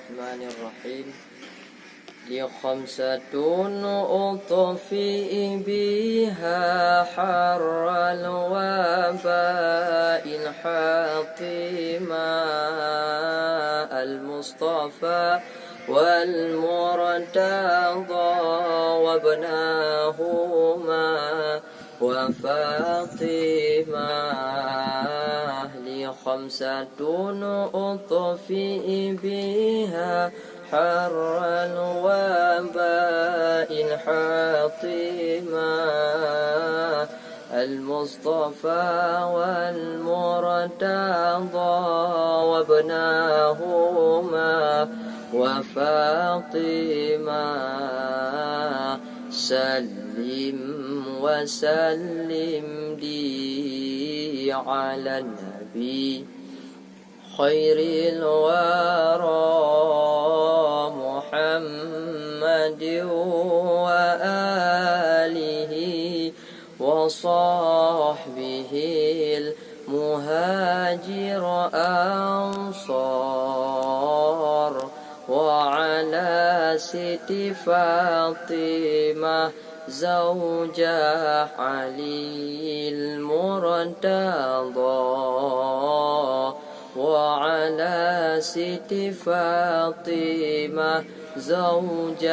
الرحمن الرحيم. لي خمسة أطفئ بها حر الوباء الحاطمة: المصطفى والمرتضى وابناهما وفاطمة. لي خمسة أطفئ بها حر الوباء الحاطمة: المصطفى والمرتضى وابناهما وفاطمة. سلم وسلم لي على النبي خير الورى محمد وآله وصحبه المهاجر أنصار، وعلى ست فاطمة زوج علي المرتضى، وعلى ست فاطمة زوج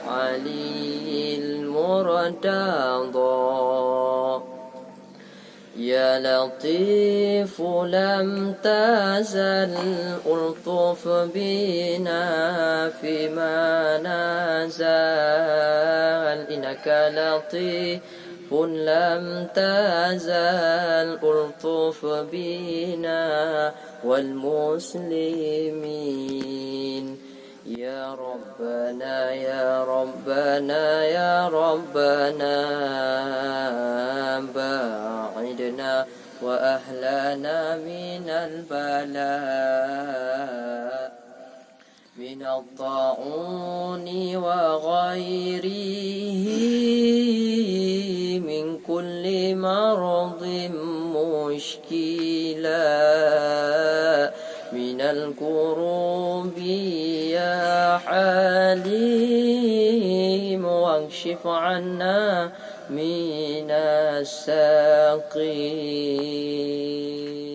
علي المرتضى. يا لطيف لم تزل ألطف بنا فيما نزل، إنك لطيف لم تزل ألطف بنا والمسلمين. يا ربنا يا ربنا يا ربنا باعدنا وأهلنا من البلاء، من الطاعون وغيره، من كل مرض مشكلا، من الكروب يا حليم، واكشف عنا من الساقين.